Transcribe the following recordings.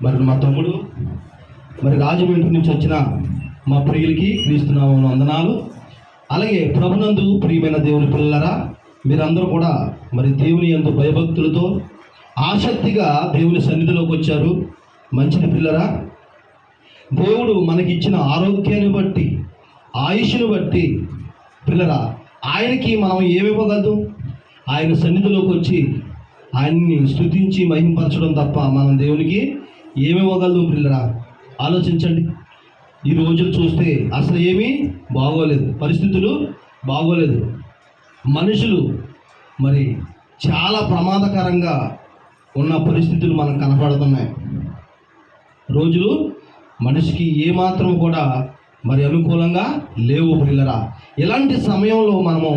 మరి మా తమ్ముడు మరి రాజమండ్రి నుంచి వచ్చిన మా ప్రియులకి క్రీస్తునామమున వందనాలు. అలాగే ప్రభునందు ప్రియమైన దేవుని పిల్లలారా, మీరందరూ కూడా మరి దేవుని యందు భయభక్తులతో ఆసక్తిగా దేవుని సన్నిధిలోకి వచ్చారు. మంచిది పిల్లరా. దేవుడు మనకిచ్చిన ఆరోగ్యాన్ని బట్టి, ఆయుష్ను బట్టి పిల్లరా, ఆయనకి మనం ఏమివ్వగలదు? ఆయన సన్నిధిలోకి వచ్చి ఆయన్ని స్తుతించి మహింపరచడం తప్ప మనం దేవునికి ఏమివ్వగలదు పిల్లరా? ఆలోచించండి. ఈ రోజులు చూస్తే అసలు ఏమీ బాగోలేదు, పరిస్థితులు బాగోలేదు. మనుషులు మరి చాలా ప్రమాదకరంగా ఉన్న పరిస్థితులు మనకు కనపడుతున్నాయి. రోజులు మనిషికి ఏమాత్రం కూడా మరి అనుకూలంగా లేవు పిల్లరా. ఇలాంటి సమయంలో మనము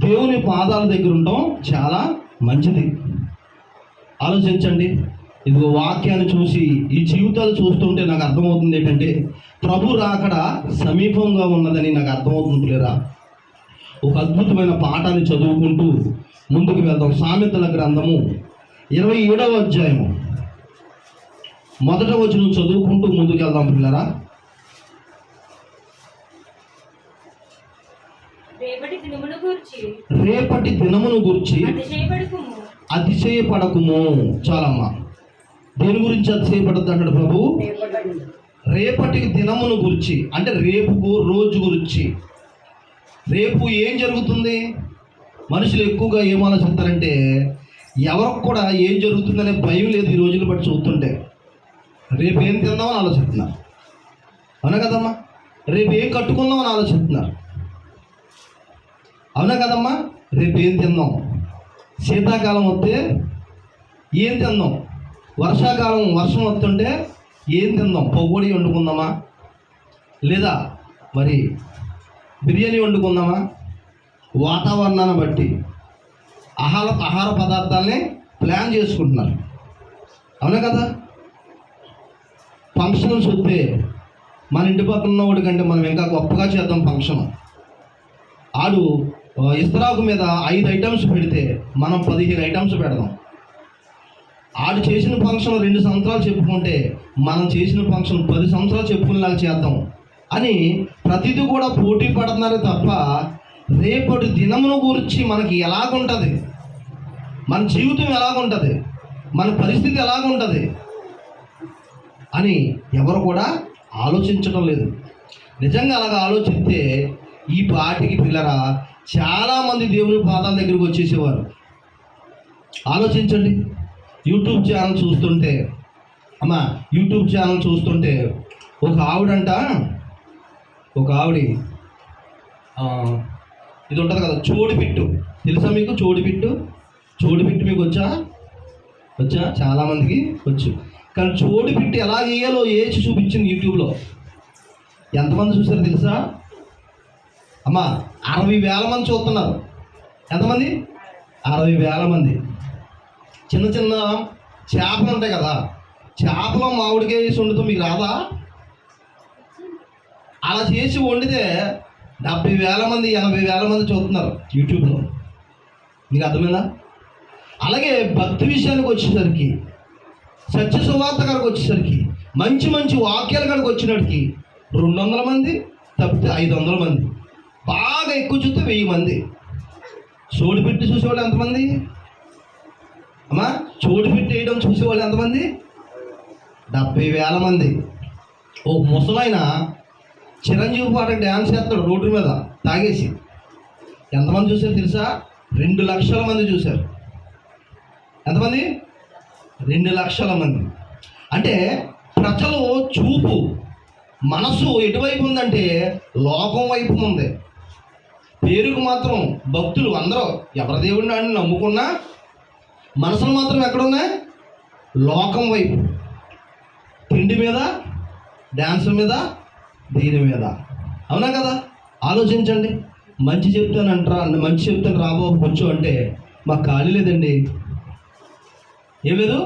దేవుని పాదాల దగ్గర ఉండటం చాలా మంచిది. ఆలోచించండి. ఇదిగో వాక్యాన్ని చూసి ఈ జీవితాలు చూస్తుంటే నాకు అర్థమవుతుంది ఏంటంటే ప్రభు రాకడ సమీపంగా ఉన్నదని నాకు అర్థమవుతుంది పిల్లరా. ఒక అద్భుతమైన పాఠాన్ని చదువుకుంటూ ముందుకు వెళ్దాం. సామెతల గ్రంథము 27వ అధ్యాయము 1వ వచనం చదువుకుంటూ ముందుకు వెళ్దాం పిల్లరా. రేపటి దినమును గురించి అతిశయపడకుము. చాలమ్మా. దేని గురించి అతిశయపడద్దు అంటాడు ప్రభు? రేపటి దినమును గురించి, అంటే రేపు రోజు గురించి. రేపు ఏం జరుగుతుంది? మనుషులు ఎక్కువగా ఏం ఆలోచిస్తారంటే ఎవరికి కూడా ఏం జరుగుతుందనే భయం లేదు ఈ రోజులు బట్టి చూస్తుంటే. రేపు ఏం తిందామని ఆలోచిస్తున్నారు, అవునా కదమ్మా? రేపు ఏం కట్టుకుందామని ఆలోచిస్తున్నారు, అవునా కదమ్మా? రేపు ఏం తిందాం? శీతాకాలం వస్తే ఏం తిందాం? వర్షాకాలం వర్షం వస్తుంటే ఏం తిందాం? పకోడీ వండుకుందామా, లేదా మరి బిర్యానీ వండుకుందామా? వాతావరణాన్ని బట్టి ఆహార పదార్థాలని ప్లాన్ చేసుకుంటున్నారు, అవునా కదా? ఫంక్షన్స్ వస్తే మన ఇంటి పక్కన ఉన్నవాడి కంటే మనం ఇంకా గొప్పగా చేద్దాం ఫంక్షన్. ఆడు ఇస్తరాకు మీద 5 ఐటమ్స్ పెడితే మనం 15 ఐటమ్స్ పెడదాం. ఆడు చేసిన ఫంక్షన్ 2 సంవత్సరాలు చెప్పుకుంటే మనం చేసిన ఫంక్షన్ 10 సంవత్సరాలు చెప్పుకునేలాగా చేద్దాం అని ప్రతిదీ కూడా పోటీ పడుతున్నారే తప్ప రేపటి దినమును గురించి మనకి ఎలాగుంటుంది, మన జీవితం ఎలాగుంటుంది, మన పరిస్థితి ఎలాగుంటుంది అని ఎవరు కూడా ఆలోచించడం లేదు. నిజంగా అలాగ ఆలోచిస్తే ఈ పాటికి పిల్లరా చాలామంది దేవుని పాదాల దగ్గరికి వచ్చేసేవారు. ఆలోచించండి. యూట్యూబ్ ఛానల్ చూస్తుంటే ఒక ఆవిడ ఇది ఉంటుంది కదా, చోడిపిట్టు. తెలుసా మీకు చోడిపిట్టు మీకు వచ్చా? చాలామందికి వచ్చు. కానీ చోడిపిట్టు ఎలా చేయాలో వేసి చూపించింది యూట్యూబ్లో. ఎంతమంది చూసారో తెలుసా అమ్మా? 60,000 మంది చూస్తున్నారు. ఎంతమంది? 60,000 మంది. చిన్న చిన్న చేపలు ఉంటాయి కదా, చేపలో మామిడికాయ వేసి వండుతూ మీకు రాదా? అలా చేసి వండితే 70,000 మంది 80,000 మంది చూస్తున్నారు యూట్యూబ్లో. మీకు అర్థమైందా? అలాగే భక్తి విషయానికి వచ్చేసరికి, సత్య సువార్త కాడికి వచ్చేసరికి, మంచి మంచి వాక్యాల కాడికి వచ్చినడికి 200 మంది తప్పితే 500 మంది, బాగా ఎక్కువ చూస్తే 1000 మంది. చోటు పెట్టి చూసేవాళ్ళు ఎంతమంది అమ్మా? చోటు పెట్టి వేయడం చూసేవాళ్ళు ఎంతమంది? 70,000 మంది. ఓ ముసలైన చిరంజీవి పాట డ్యాన్స్ చేస్తాడు రోడ్డు మీద తాగేసి. ఎంతమంది చూశారు తెలుసా? 2 లక్షల మంది చూశారు. ఎంతమంది? 2 లక్షల మంది. అంటే ప్రజలు చూపు, మనసు ఎటువైపు ఉందంటే లోకం వైపు ఉంది. పేరుకు మాత్రం భక్తులు అందరూ ఎవరి దేవుడిని అని నమ్ముకున్నా మనసులు మాత్రం ఎక్కడున్నాయి? లోకం వైపు. తిండి మీద, డ్యాన్స్ మీద, దీని మీద, అవునా కదా? ఆలోచించండి. మంచి చెప్తాను రాబోవచ్చు అంటే మాకు ఖాళీ లేదండి. ఏం లేదు,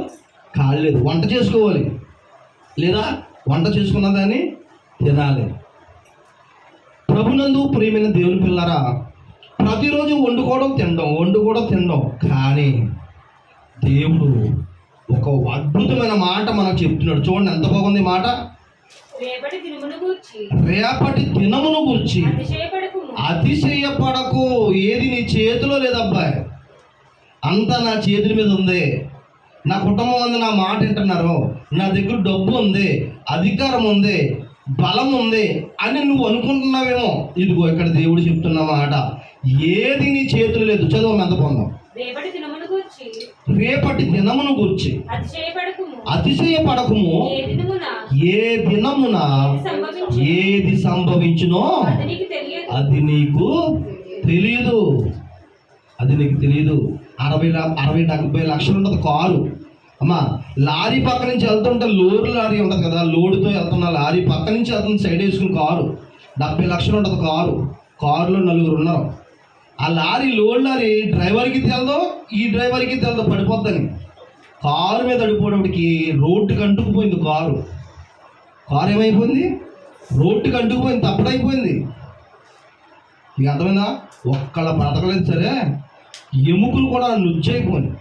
ఖాళీ లేదు. వంట చేసుకోవాలి, లేదా వంట చేసుకున్న దాన్ని తినాలి. ప్రభునందు ప్రియమైన దేవుని పిల్లరా, ప్రతిరోజు వండుకోవడం తినడం. కానీ దేవుడు ఒక అద్భుతమైన మాట మనకు చెప్తున్నాడు. చూడండి ఎంత బాగుంది ఈ మాట. రేపటి దినమును గూర్చి రేపటి దినమును గురించి అతిశయపడకుము. అతిశయపడకు. ఏది నీ చేతిలో లేదబ్బాయి, అంతా నా చేతుల మీద ఉంది. నా కుటుంబం ఉంది, నా మాట వింటున్నారు, నా దగ్గర డబ్బు ఉంది, అధికారం ఉంది, బలం ఉంది అని నువ్వు అనుకుంటున్నావేమో. ఇదిగో ఇక్కడ దేవుడు చెప్తున్న మాట, ఏది నీ చేతులు లేదు. చదువు ఎంత పొందాం. రేపటి దినమును గూర్చి రేపటి దినమును గురించి అతిశయపడకుము. అతిశయపడకుము. ఏ దినమున ఏ దినమున ఏది సంభవించునో అది నీకు తెలియదు. అది నీకు తెలియదు. అది నీకు తెలియదు. 60-70 లక్షలు ఉంటుంది కారు. అమ్మా, లారీ పక్క నుంచి వెళ్తుంటే లోడ్ లారీ ఉంటుంది కదా, లోడుతో వెళ్తున్న లారీ పక్క నుంచి వెళ్తుంది సైడ్ వేసుకుని కారు. 70 లక్షలు ఉంటుంది కారు. కారులో 4 ఉన్నారు. ఆ లారీ లోడ్ లారీ డ్రైవర్కి తెలదో, ఈ డ్రైవర్కి తెలదో, పడిపోద్దని. కారు మీద అడిపోవడానికి రోడ్డుకి అంటుకుపోయింది కారు. కారు ఏమైపోయింది? రోడ్డుకి అంటుకుపోయింది, తప్పడైపోయింది. మీకు అర్థమైందా? ఒక్కళ్ళ బ్రతకలేదు సరే, ఎముకలు కూడా నుజ్జైపోయింది.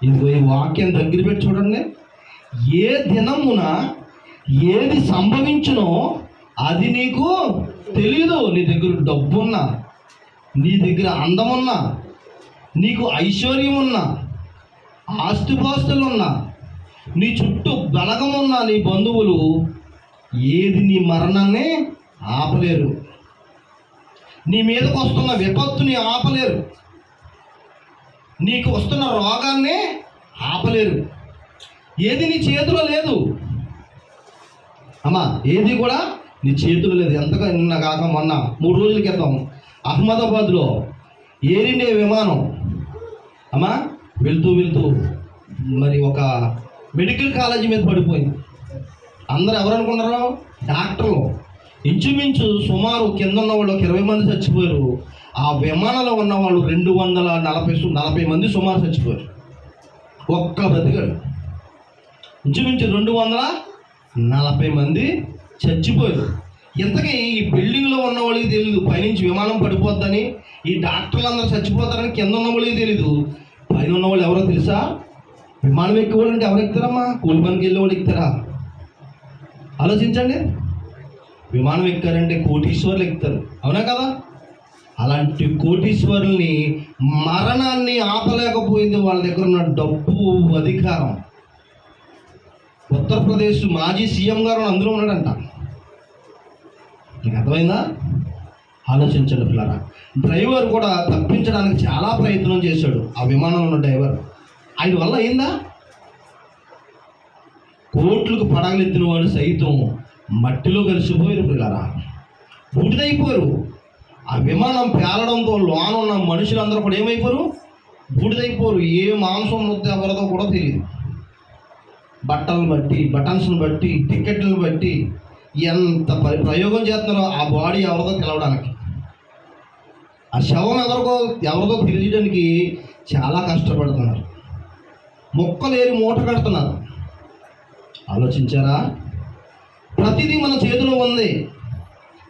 ఇదిగో ఈ వాక్యం దగ్గర పెట్టి చూడండి. ఏ దినమున ఏది సంభవించునో అది నీకు తెలీదు. నీ దగ్గర డబ్బున్నా, నీ దగ్గర అందమున్నా, నీకు ఐశ్వర్యం ఉన్నా, ఆస్తిపాస్తులున్నా, నీ చుట్టూ బలగం ఉన్నా, నీ బంధువులు ఏది నీ మరణాన్ని ఆపలేరు. నీ మీదకు వస్తున్న విపత్తుని ఆపలేరు. నీకు వస్తున్న రోగాన్ని ఆపలేరు. ఏది నీ చేతిలో లేదు అమ్మా, ఏది కూడా నీ చేతిలో లేదు. ఎంతగా నిన్న కాక మొన్న 3 రోజుల క్రితం అహ్మదాబాద్లో ఎయిర్ ఇండియా విమానం అమ్మా వెళ్తూ మరి ఒక మెడికల్ కాలేజీ మీద పడిపోయింది. అందరూ ఎవరు అనుకున్నారు? డాక్టర్లు. ఇంచుమించు సుమారు కింద ఉన్న వాళ్ళు 20 మంది చచ్చిపోయారు. ఆ విమానంలో ఉన్న వాళ్ళు 240 మంది సుమారు చచ్చిపోయారు. ఒక్క బతికాడు. ఇంచుమించు 240 మంది చచ్చిపోయారు. ఇంతకీ ఈ బిల్డింగ్లో ఉన్న వాళ్ళకి తెలియదు పైనుంచి విమానం పడిపోద్దని, ఈ డాక్టర్లు అందరూ చచ్చిపోతారని కింద ఉన్న వాళ్ళకి తెలీదు. పైన ఉన్న వాళ్ళు ఎవరో తెలుసా? విమానం ఎక్కేవాళ్ళంటే ఎవరు ఎక్కుతారమ్మా? కూలి పనికి వెళ్ళే వాళ్ళు ఎక్కుతారా? ఆలోచించండి. విమానం ఎక్కారంటే కోటీశ్వర్లు ఎక్కుతారు, అవునా కదా? అలాంటి కోటీశ్వరుల్ని మరణాన్ని ఆపలేకపోయింది వాళ్ళ దగ్గర ఉన్న డబ్బు, అధికారం. ఉత్తరప్రదేశ్ మాజీ సీఎం గారు అందులో ఉన్నాడంట. నీకు అర్థమైందా? ఆలోచించండి పిల్లరా. డ్రైవర్ కూడా తప్పించడానికి చాలా ప్రయత్నం చేశాడు. ఆ విమానంలో ఉన్న డ్రైవర్, ఆయన వల్ల అయిందా? కోట్లకు పడగలెత్తిన వాడు సైతం మట్టిలో కలిసిపోయారు పిల్లరా, బూడిదైపోయారు. ఆ విమానం పేలడంతో లోన ఉన్న మనుషులందరూ కూడా ఏమైపోరు? బూడిదైపోరు. ఏ మాంసం ముద్ద ఎవరిదో కూడా తెలియదు. బట్టలను బట్టి, బటన్స్ని బట్టి, టికెట్లను బట్టి ఎంత ప్రయోగం చేస్తున్నారో ఆ బాడీ ఎవరిదో తెలవడానికి. ఆ శవం ఎవరిదో తెలియడానికి చాలా కష్టపడుతున్నారు. మొక్కలేరి మూట కడుతున్నారు. ఆలోచించారా? ప్రతిదీ మన చేతిలో ఉంది.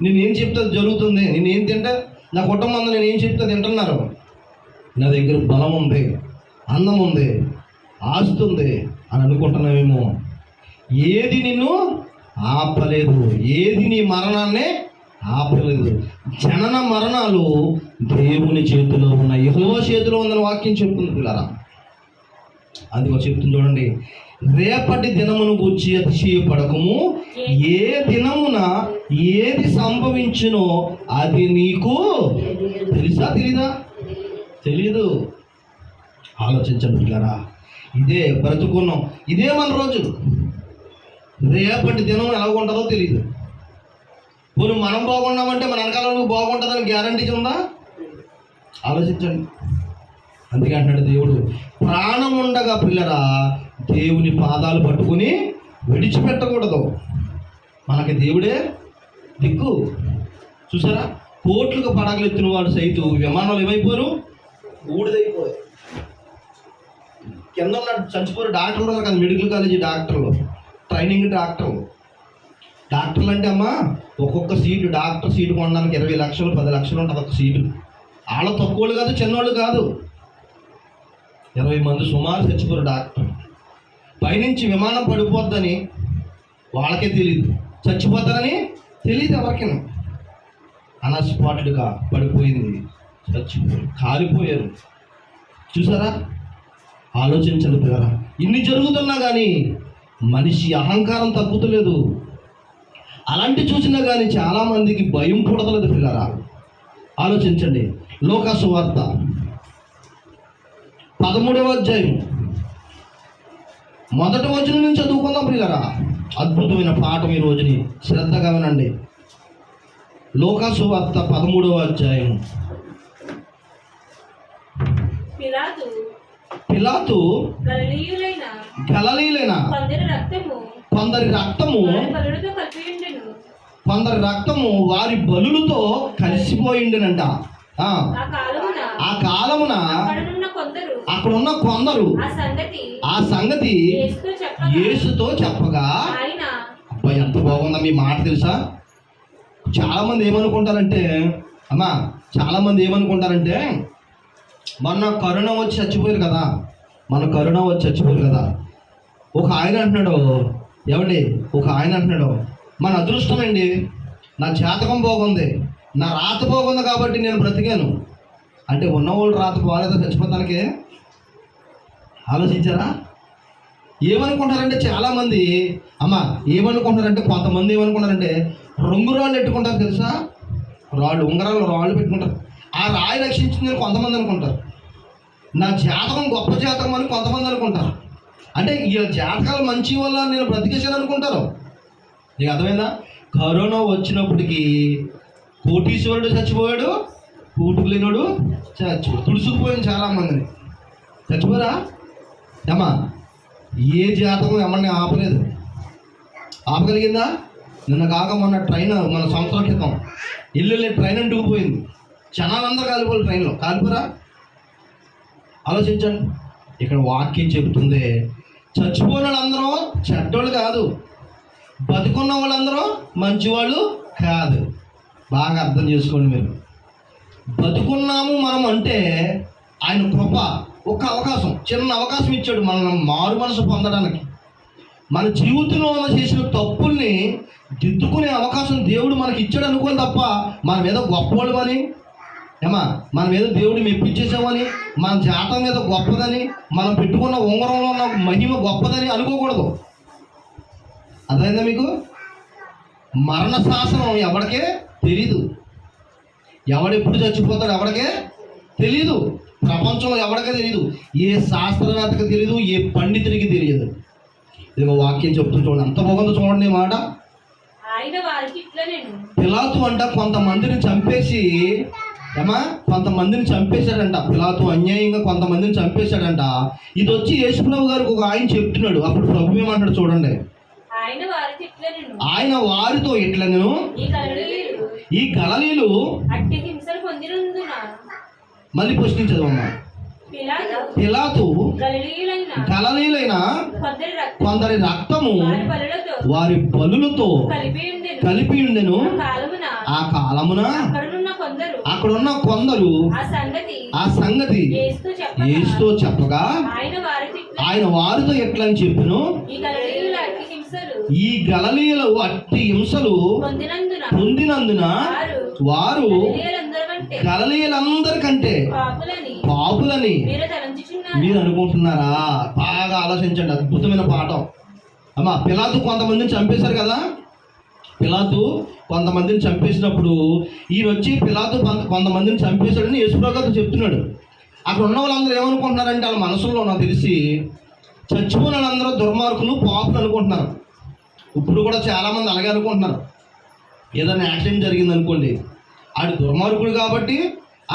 నేనేం చెప్తే జరుగుతుంది. నేనేం తింటే నా కుటుంబం నేనేం చెప్తే తింటున్నారు. నా దగ్గర బలం ఉంది, అందం ఉంది, ఆస్తి ఉంది అని అనుకుంటున్నావేమో. ఏది నిన్ను ఆపలేదు. ఏది నీ మరణాన్ని ఆపలేదు. జనన మరణాలు దేవుని చేతిలో ఉన్నాయి, యెహోవా చేతిలో ఉందని వాక్యం చెప్తుంది పిల్లరా. అందుకో చెప్తుంది చూడండి. రేపటి దినమును గూర్చి అతిశయపడకము. ఏ దినమున ఏది సంభవించునో అది నీకు తెలుసా? తెలీదా? తెలీదు. ఆలోచించండి పిల్లరా. ఇదే బ్రతుకున్నాం, ఇదే మన రోజు. రేపటి దినం ఎలా ఉంటుందో తెలియదు. పోనీ మనం బాగున్నామంటే మన వెనకాల బాగుంటుందని గ్యారంటీ ఉందా? ఆలోచించండి. అందుకే అంటాడు దేవుడు, ప్రాణం ఉండగా పిల్లరా దేవుని పాదాలు పట్టుకుని విడిచిపెట్టకూడదు. మనకి దేవుడే దిక్కు. చూసారా? కోట్లకు పడగలెత్తిన వాడు సైతం విమానాలు ఏమైపోరు? ఊడిదైపోయారు. కింద ఉన్న చచ్చిపోయారు. డాక్టర్లు ఉన్నారు కదా, మెడికల్ కాలేజీ డాక్టర్లు, ట్రైనింగ్ డాక్టర్లు. డాక్టర్లు అంటే అమ్మా ఒక్కొక్క సీటు, డాక్టర్ సీటు కొనడానికి 20 లక్షలు 10 లక్షలు ఉంటుంది ఒక సీటు. వాళ్ళ తక్కువలు కాదు, చిన్నోళ్ళు కాదు. 20 మంది సుమారు చచ్చిపోయారు డాక్టర్. పైనుంచి విమానం పడిపోద్దని వాళ్ళకే తెలియదు, చచ్చిపోతారని తెలియదు ఎవరికైనా. అన్స్పాటెడ్గా పడిపోయింది, చచ్చిపోయి కాలిపోయారు. చూసారా? ఆలోచించండి పిల్లరా. ఇన్ని జరుగుతున్నా కానీ మనిషి అహంకారం తగ్గుతలేదు. అలాంటి చూసినా కానీ చాలామందికి భయం పుడతలేదు పిల్లరా. ఆలోచించండి. లూకా సువార్త 13వ అధ్యాయం మొదటి వచనం నుంచి చదువుకుందాం పిల్లరా. అద్భుతమైన పాఠం ఈ రోజుని శ్రద్ధగా వినండి. లూకా సువార్త 13వ అధ్యాయం. పిలాతు గలిలయులైన కొందరి రక్తము వారి బలులతో కలిసిపోయిండెనంట. ఆ కాలమున అక్కడున్న కొందరు ఆ సంగతి యేసుతో చెప్పగా, అబ్బాయి ఎంత బాగుందా మీ మాట తెలుసా? చాలామంది ఏమనుకుంటారంటే మొన్న కరోనా వచ్చి చచ్చిపోయారు కదా. ఒక ఆయన అంటున్నాడు, మన అదృష్టం అండి, నా జాతకం బాగుంది, నా రాత బాగుంది కాబట్టి నేను బ్రతికాను అంటే ఉన్నవాళ్ళు రాత బాగాలేదో చచ్చిపోతానికే. ఆలోచించారా? ఏమనుకుంటారంటే చాలామంది కొంతమంది ఏమనుకుంటారంటే రంగురాళ్ళు ఎట్టుకుంటారు తెలుసా? ఉంగరాలు రాళ్ళు పెట్టుకుంటారు. ఆ రాయి రక్షించింది అని కొంతమంది అనుకుంటారు. నా జాతకం గొప్ప జాతకం అని కొంతమంది అనుకుంటారు. అంటే ఈ జాతకాలు మంచి వల్ల నేను బ్రతికేశాను అనుకుంటారు. నీకు అర్థమైందా? కరోనా వచ్చినప్పటికీ కోటీశ్వరుడు చచ్చిపోయాడు, కూటుకు లేనోడు చచ్చిపోయాడు. తుడుచుకుపోయింది చాలామందిని. చచ్చిపోరా? ఏ జాతకం ఎవరిని ఆపగలిగిందా? నిన్న కాక మొన్న ట్రైన్, మన సంవత్సరం క్రితం ట్రైన్ అంటుకుపోయింది. జనాలందరూ కాలిపోయి ట్రైన్లో కాలిపోరా? ఆలోచించండి. ఇక్కడ వాక్యం చెబుతుంది, చచ్చిపోయిన వాళ్ళందరూ చెడ్డోళ్ళు కాదు, బతుకున్న వాళ్ళందరూ మంచివాళ్ళు కాదు. బాగా అర్థం చేసుకోండి మీరు. బతుకున్నాము మనం అంటే ఆయన కృప, ఒక అవకాశం, చిన్న అవకాశం ఇచ్చాడు మనం మారు మనసు పొందడానికి. మన జీవితంలో ఉన్న చేసిన తప్పుల్ని దిద్దుకునే అవకాశం దేవుడు మనకి ఇచ్చాడు అనుకోని తప్ప మనం ఏదో గొప్పవాళ్ళు అని, మనం ఏదో దేవుడు మెప్పించేసామని, మన జాతకం ఏదో గొప్పదని, మనం పెట్టుకున్న ఉంగరంలో ఉన్న మహిమ గొప్పదని అనుకోకూడదు. అర్థమైందా మీకు? మరణ శాసనం ఎవరికే తెలీదు. ఎవడెప్పుడు చచ్చిపోతాడు ఎవరికే తెలీదు. ప్రపంచంలో ఎవరికే తెలియదు. ఏ శాస్త్రవేత్తకి తెలియదు, ఏ పండితుడికి తెలియదు. ఇదిగో వాక్యం చెప్తూ చూడండి, అంత బాగుందో చూడండి మాట. పిలాతు అంట కొంతమందిని చంపేశాడంట. పిలాతు అన్యాయంగా కొంతమందిని చంపేశాడంట. ఇది వచ్చి యేసుప్రభు గారికి ఒక ఆయన చెప్తున్నాడు. అప్పుడు ప్రభు ఏమంటాడు చూడండి, ఆయన వారితో ఇట్లనెను, ఈ గలిలయులు మళ్ళీ ప్రశ్నించదమ్మా. పిలాతు గలిలయులైన కొందరి రక్తము వారి బలులతో కలిపి ఉండెను. ఆ కాలమున అక్కడున్న కొందరు ఆ సంగతి యేసుతో చెప్పగా, ఆయన వారితో ఎట్లని చెప్పెను, ఈ గలిలయులు అట్టి హింసలు పొందినందున వారు గలిలయులందరికంటే పాపులని మీరు అనుకుంటున్నారా? బాగా ఆలోచించండి. అద్భుతమైన పాఠం. పిలాతు కొంతమందిని చంపేశారు కదా. పిలాతు కొంతమందిని చంపేసినప్పుడు ఈయన వచ్చి పిలాతు కొంతమందిని చంపేశాడని యేసుప్రభు గారు చెప్తున్నాడు. అక్కడ ఉన్న వాళ్ళందరూ ఏమనుకుంటున్నారంటే వాళ్ళ మనసులో నాకు తెలిసి చచ్చిపోయిన వాళ్ళందరూ దుర్మార్గులు, పాపులు అనుకుంటున్నారు. ఇప్పుడు కూడా చాలామంది అలాగే అనుకుంటున్నారు. ఏదైనా యాక్సిడెంట్ జరిగింది అనుకోండి, ఆడి దుర్మార్గుడు కాబట్టి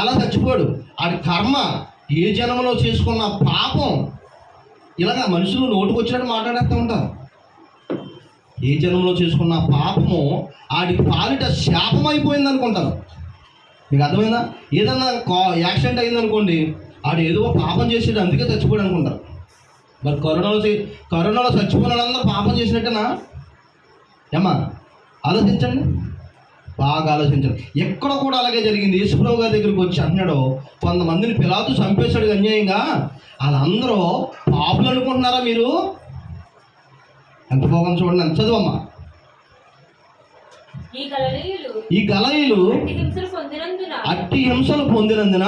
అలా చచ్చిపోయాడు, ఆడి కర్మ, ఏ జన్మలో చేసుకున్న పాపం, ఇలాగా మనుషులు నోటుకొచ్చినట్టు మాట్లాడేస్తూ ఉంటారు. ఏ జన్మలో చేసుకున్న పాపము ఆడికి పాలిట శాపం అయిపోయింది అనుకుంటారు. మీకు అర్థమైందా? ఏదన్నా యాక్సిడెంట్ అయిందనుకోండి, ఆడు ఏదో పాపం చేసేది అందుకే చచ్చిపోయాడు అనుకుంటారు. మరి కరోనాలో చచ్చిపోయిన వాళ్ళందరూ పాపం చేసినట్టేనా? ఆలోచించండి, బాగా ఆలోచించండి. ఎక్కడ కూడా అలాగే జరిగింది. యేసుప్రభు గారి దగ్గరికి వచ్చి అంటున్నాడు, కొంతమందిని పిలాతు చంపేశాడు అన్యాయంగా, వాళ్ళందరూ పాపులు అనుకుంటున్నారా మీరు? ఎంత బాగుంది చూడండి, ఎంత చదువమ్మా. ఈ గలలీయులు అట్టి హింసలు పొందినందున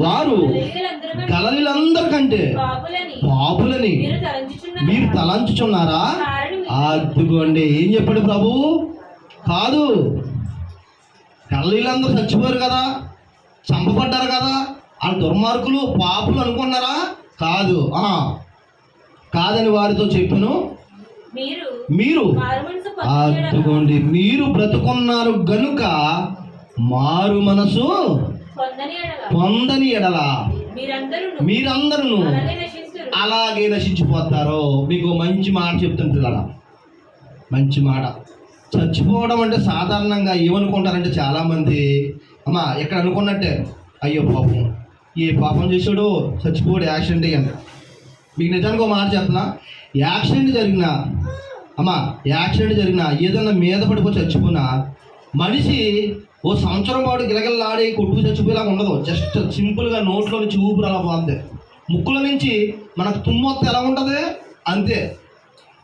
వారు గలలీలందరికంటే పాపులని మీరు తలంచుచున్నారా? అదిగోండి, ఏం చెప్పాడు ప్రభు? కాదు, గలలీలందరూ చచ్చిపోయారు కదా, చంపబడ్డారు కదా, వాళ్ళు దుర్మార్గులు పాపులు అనుకున్నారా? కాదు, కాదని వారితో చెప్పాను. మీరు అదిగోండి, మీరు బ్రతుకున్నారు గనుక మారు మనసు పొందని ఎడల మీరందరూ అలాగే నశించిపోతారు. మీకు మంచి మాట చెప్తాను పిల్లల, మంచి మాట. చచ్చిపోవడం అంటే సాధారణంగా ఏమనుకుంటారంటే చాలామంది, అమ్మా ఎక్కడ అనుకున్నట్టే, అయ్యో పాపం, ఏ పాపం చేసాడు చచ్చిపోయాడు, యాక్సిడెంట్ అయ్యండి. మీకు నిజానికి ఒక మాట చెప్తున్నా, యాక్సిడెంట్ జరిగినా ఏదైనా మీద పడిపోయి చచ్చిపోయినా మనిషి ఓ సంవత్సరం పాటు గిలగిల్లాడి కొట్టుకు చచ్చిపోయేలాగా ఉండదు. జస్ట్ సింపుల్గా నోట్లో నుంచి ఊపిరి అలా పోద్ది, ముక్కుల నుంచి మనకు తుమ్మొత్త ఎలా ఉంటుంది అంతే.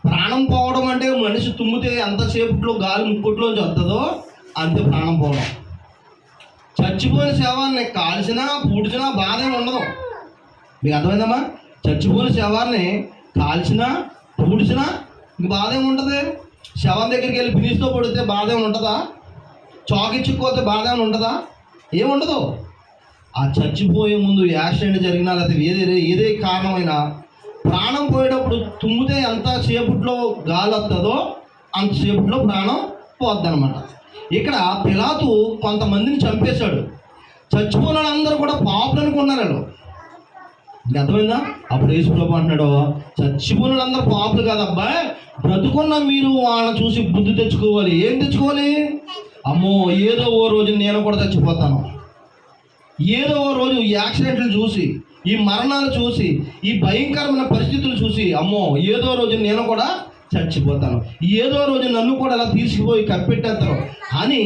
ప్రాణం పోవడం అంటే మనిషి తుమ్మితే ఎంతసేపట్లో గాలి ముక్కుట్లోంచి వస్తుందో అంతే ప్రాణం పోవడం. చచ్చిపోయిన శవాన్ని కాల్చినా పూడ్చినా బాధ ఏమి ఉండదు. మీకు అర్థమైందమ్మా? చచ్చిపోయిన శవాన్ని కాల్చినా పూడ్చినా ఇంక బాధ ఏమి ఉంటుంది. శవం దగ్గరికి వెళ్ళి ఫినిష్తో పడితే బాధ ఏమి ఉంటుందా? చాకిచ్చుకోతే బాధ ఏమి ఉంటుందా? ఏముండదు. ఆ చచ్చిపోయే ముందు యాక్సిడెంట్ జరిగినా లేకపోతే ఏదే కారణమైనా ప్రాణం పోయేటప్పుడు తుమ్మితే ఎంతసేపట్లో గాలి వస్తుందో అంతసేపట్లో ప్రాణం పోద్దనమాట. ఇక్కడ పిలాతు కొంతమందిని చంపేశాడు. చచ్చిపోయిన వాళ్ళందరూ కూడా పాపులు అనుకున్నారు వాళ్ళు. అర్థమైందా? అప్పుడు యేసుప్రభు అంటున్నాడు, చచ్చిపోయిన వాళ్ళందరూ పాపులు కాదబ్బా, బ్రతుకున్న మీరు వాళ్ళని చూసి బుద్ధి తెచ్చుకోవాలి. ఏం తెచ్చుకోవాలి? అమ్మో, ఏదో ఓ రోజు నేను కూడా చచ్చిపోతాను, ఏదో ఓ రోజు ఈ యాక్సిడెంట్లు చూసి, ఈ మరణాలు చూసి, ఈ భయంకరమైన పరిస్థితులు చూసి, అమ్మో ఏదో రోజు నేను కూడా చచ్చిపోతాను, ఏదో రోజు నన్ను కూడా అలా తీసుకుపోయి కప్పెట్టేస్తారు అని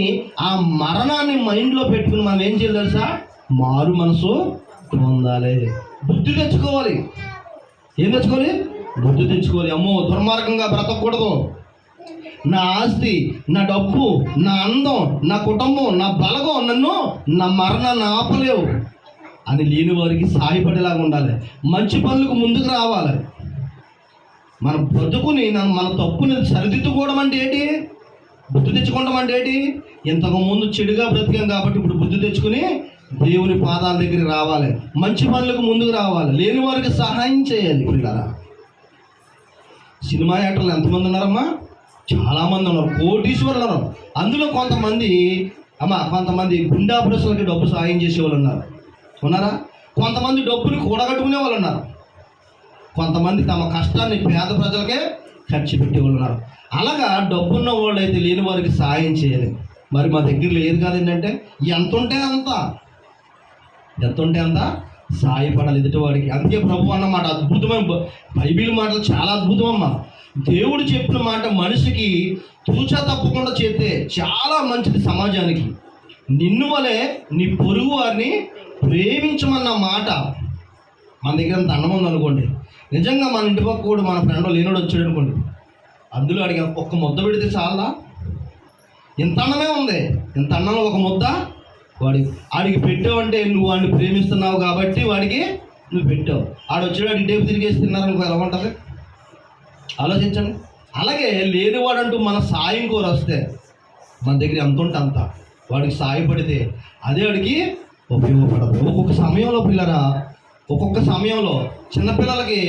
ఆ మరణాన్ని మైండ్లో పెట్టుకుని మనం ఏం చేయాలి తెలుసా? మారు మనసు పొందాలి, బుద్ధి తెచ్చుకోవాలి. ఏం తెచ్చుకోవాలి? బుద్ధి తెచ్చుకోవాలి. అమ్మో దుర్మార్గంగా బ్రతకూడదు, నా ఆస్తి, నా డబ్బు, నా అందం, నా కుటుంబం, నా బలగం నన్ను నా మరణాన్ని ఆపలేవు అని లేని వారికి సహాయపడేలాగా ఉండాలి. మంచి పనులకు ముందుకు రావాలి. మన బ్రతుకుని మన తప్పుని సరిదిద్దుకోవడం అంటే ఏంటి? బుద్ధి తెచ్చుకోవడం అంటే ఏంటి? ఇంతకుముందు చెడుగా బ్రతికాం కాబట్టి ఇప్పుడు బుద్ధి తెచ్చుకుని దేవుని పాదాల దగ్గరికి రావాలి, మంచి పనులకు ముందుకు రావాలి, లేని వారికి సహాయం చేయాలి. పిల్లరా, సినిమా యాక్టర్లు ఎంతమంది ఉన్నారమ్మా? చాలామంది ఉన్నారు, కోటీశ్వరులు ఉన్నారు. అందులో కొంతమంది గుండా ప్రశ్నలకి డబ్బు సహాయం చేసేవాళ్ళు ఉన్నారా? కొంతమంది డబ్బుని కూడగట్టుకునే వాళ్ళు ఉన్నారు. కొంతమంది తమ కష్టాన్ని పేద ప్రజలకే ఖర్చు పెట్టేవాళ్ళు ఉన్నారు. అలాగా డబ్బున్న వాళ్ళు అయితే లేని వారికి సహాయం చేయాలి. మరి మా దగ్గర లేదు కాదు. ఏంటంటే ఎంత ఉంటే అంత సహాయపడాలి ఎదుటివాడికి. అందుకే ప్రభు అన్నమాట అద్భుతమైన బైబిల్ మాటలు చాలా అద్భుతమమ్మా. దేవుడు చెప్పిన మాట మనిషికి తూచా తప్పకుండా చేస్తే చాలా మంచిది సమాజానికి. నిన్ను వలె నీ పొరుగు వారిని ప్రేమించమన్న మాట మన దగ్గర అంత అన్నం ఉంది అనుకోండి, నిజంగా మన ఇంటి పక్క కూడా మన ఫ్రెండ్ లేనోడు వచ్చాడు అనుకోండి, అందులో అడిగి ఒక్క ముద్ద పెడితే చాలా, ఇంత అన్నమే ఉంది, ఇంత అన్నంలో ఒక ముద్ద ఆడికి పెట్టావంటే నువ్వు వాడిని ప్రేమిస్తున్నావు కాబట్టి వాడికి నువ్వు పెట్టావు. ఆడు వచ్చాడు వాడికి టేపు తిరిగేసి తిన్నారనుకో, ఎలా ఉంటుంది ఆలోచించండి. అలాగే లేనివాడంటూ మన సాయం కోరి వస్తే మన దగ్గర ఎంత ఉంటే అంత వాడికి సాయపడితే అదే వాడికి ఉపయోగపడదు. ఒక్కొక్క సమయంలో చిన్నపిల్లలకి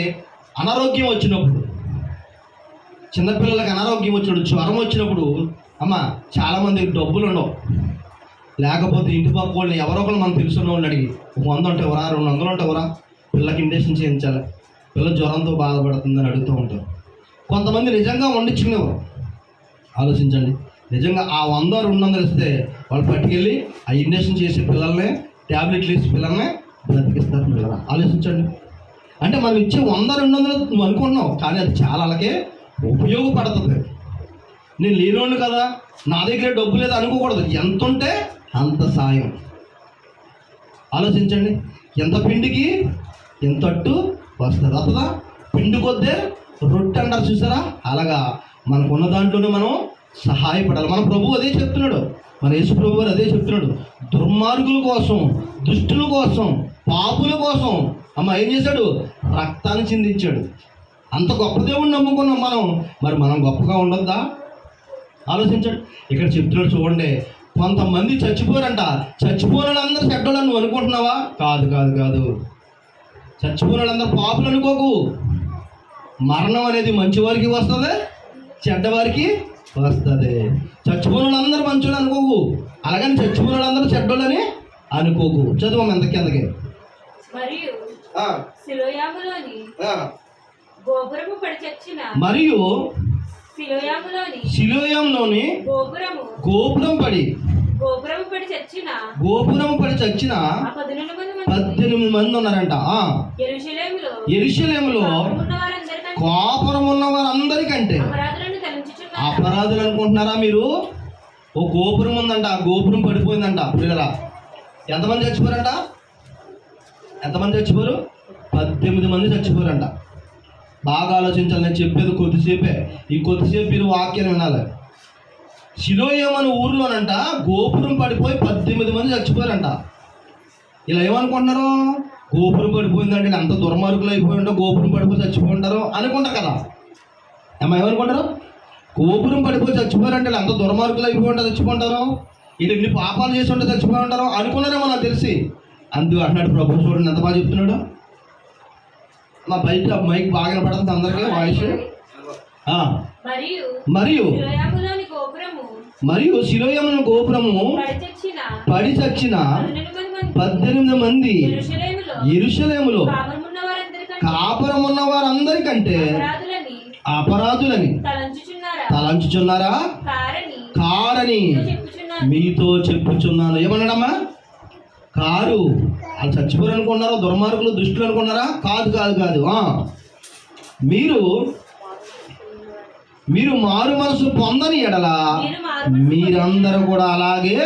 అనారోగ్యం వచ్చినప్పుడు, జ్వరం వచ్చినప్పుడు చాలామంది డబ్బులు ఉండవు, లేకపోతే ఇంటి పక్క వాళ్ళని ఎవరో ఒకరు మనం తెలుసున్న వాళ్ళని అడిగి 100 ఉంటే ఎవరా, 200 ఉంటే ఎవరా, పిల్లకి ఇంజెక్షన్ చేయించాలి, పిల్ల జ్వరంతో బాధపడుతుందని అడుగుతూ ఉంటారు. కొంతమంది నిజంగా వండించుకునేవారు. ఆలోచించండి, నిజంగా ఆ 100, 200 ఇస్తే వాళ్ళు పట్టుకెళ్ళి ఆ ఇంజెక్షన్ చేసే పిల్లల్ని, ట్యాబ్లెట్లు వేసి పిల్లల్ని బ్రతికిస్తారు. పిల్లరా ఆలోచించండి. అంటే మనం ఇచ్చే 100, 200 నువ్వు అనుకుంటున్నావు, కానీ అది చాలా అలాగే ఉపయోగపడుతుంది. నేను లేనోళ్ళు కదా, నా దగ్గర డబ్బు లేదు అనుకోకూడదు. ఎంత ఉంటే అంత సాయం. ఆలోచించండి, ఎంత పిండికి ఎంత అట్టు వస్తుంది. వస్తుందా? పిండి కొద్దే రొట్టె అంటారు చూసారా, అలాగా మనకున్న దాంట్లోనే మనం సహాయపడాలి. మన ప్రభు అదే చెప్తున్నాడు, మన యేసు ప్రభు గారు అదే చెప్తున్నాడు. దుర్మార్గుల కోసం, దుష్టుల కోసం, పాపుల కోసం ఏం చేశాడు? రక్తాన్ని చిందించాడు. అంత గొప్ప దేవుడిని నమ్ముకున్నాం మనం, మరి మనం గొప్పగా ఉండొద్దా? ఆలోచించాడు. ఇక్కడ చెప్తున్నాడు చూడండి, కొంతమంది చచ్చిపోరంట. చచ్చిపోయిన వాళ్ళందరూ చెడ్డోళ్ళని నువ్వు అనుకుంటున్నావా? కాదు కాదు కాదు, చచ్చిపోయిన వాళ్ళందరూ పాపులు అనుకోకు. మరణం అనేది మంచివారికి వస్తుంది, చెడ్డవారికి వస్తుంది. చచ్చిపోయిన వాళ్ళందరూ మంచోళ్ళు అనుకోకు, అలాగని చచ్చిపోయిన వాళ్ళందరూ చెడ్డోళ్ళని అనుకోకు. చదువు ఎంత కిందకి. మరియు సిలోయాములోని గోపురము పడి చచ్చిన, మరియు సిలోయాములోని గోపురం పడి చచ్చిన 18 మంది ఉన్నారంట. యెరూషలేములో కాపురం ఉన్న వారందరికంటే అపరాధులు అనుకుంటున్నారా మీరు? ఓ గోపురం ఉందంట, ఆ గోపురం పడిపోయిందంట. పిల్లల ఎంతమంది చచ్చిపోరంట? ఎంతమంది చచ్చిపోరు? 18 మంది చచ్చిపోరంట. బాగా ఆలోచించాలి, నేను చెప్పేది కొద్దిసేపే. ఈ కొద్దిసేపు మీరు వాక్యాన్ని వినాలి. సిలోయం అనే ఊర్లోనంట గోపురం పడిపోయి 18 మంది చచ్చిపోయారంట. ఇలా ఏమనుకుంటున్నారు? గోపురం పడిపోయిందంటే ఎంత దుర్మార్గులు అయిపోయి ఉంటారో, గోపురం పడిపోయి చచ్చిపోయి ఉంటారో అనుకుంటారు కదా. ఏమనుకుంటారు? గోపురం పడిపోయి చచ్చిపోయారంటే ఎంత దుర్మార్గులు అయిపోయి ఉంటారో, చచ్చిపోంటారో, వీళ్ళు ఎన్ని పాపాలు చేసి ఉంటే చచ్చిపోయి ఉంటారో అనుకున్నారేమో నాకు తెలిసి. అందుకు అంటున్నాడు ప్రభు, చూడండి ఎంత బాగా చెప్తున్నాడు. మా బయట మైక్ బాగా పడుతుంది అందరికీ వాయిస్. మరియు సిలోయములోని గోపురము పడి చచ్చిన 18 మంది యెరూషలేములో కాపురం ఉన్న వారందరికంటే అపరాధులని తలంచుచున్నారా? కారని మీతో చెప్పుచున్నాను. ఏమన్నాడమ్మా? కారు. వాళ్ళు చచ్చిపోరు అనుకున్నారా? దుర్మార్గులు, దుష్టులు అనుకున్నారా? కాదు కాదు కాదు. మీరు మారు మనసు పొందని ఎడల మీరందరూ కూడా అలాగే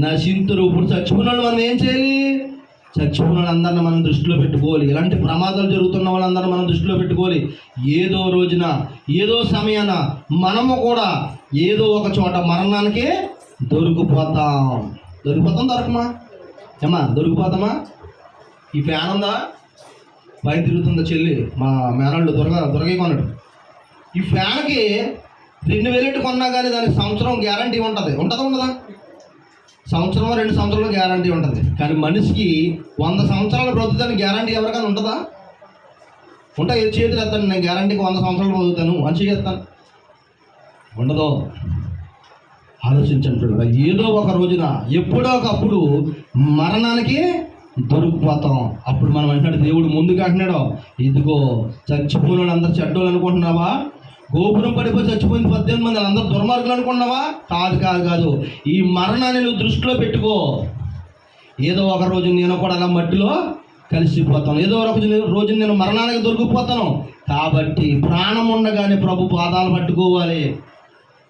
నశింతురు. ఇప్పుడు చచ్చిపోయిన వాళ్ళు మనం ఏం చేయాలి? చచ్చిపోయిన వాళ్ళందరినీ మనం దృష్టిలో పెట్టుకోవాలి. ఇలాంటి ప్రమాదాలు జరుగుతున్న వాళ్ళందరినీ మనం దృష్టిలో పెట్టుకోవాలి. ఏదో రోజున, ఏదో సమయాన మనము కూడా ఏదో ఒక చోట మరణానికి దొరికిపోతాం. దొరకమా? దొరికిపోతామా? ఈ ఫ్యాన్ ఉందా? బయట తిరుగుతుందా చెల్లి? మా మేనళ్ళు దొరకే కొన్నాడు. ఈ ఫ్యాన్కి 2000 కొన్నా కానీ దానికి సంవత్సరం గ్యారంటీ ఉంటుంది. ఉండదా? సంవత్సరం 2 సంవత్సరాలు గ్యారంటీ ఉంటుంది. కానీ మనిషికి 100 సంవత్సరాలు బ్రతుకుతానికి గ్యారంటీ ఎవరికైనా ఉంటుందా? ఉంటా? చేతులు ఎత్తాను, నేను గ్యారంటీకి 100 సంవత్సరాలు బ్రతుకుతాను అని చేస్తాను. ఉండదు. ఆలోచించండి. ఏదో ఒక రోజున, ఎప్పుడో ఒకప్పుడు మరణానికి దొరికిపోతాం. అప్పుడు మనం అంటున్నాడు, దేవుడు ముందుగా అంటున్నాడు, ఇదిగో చచ్చిపోయిన అందరూ చెడ్డోళ్ళు అనుకుంటున్నావా? గోపురం పడిపోయి చచ్చిపోయింది 18 మంది, అందరూ దుర్మార్గులు అనుకుంటున్నావా? కాదు కాదు కాదు. ఈ మరణాన్ని నువ్వు దృష్టిలో పెట్టుకో. ఏదో ఒక రోజు నేను కూడా అలా మట్టిలో కలిసిపోతాను. ఏదో ఒక రోజు నేను మరణానికి దొరికిపోతాను. కాబట్టి ప్రాణం ఉండగానే ప్రభు పాదాలు పట్టుకోవాలి,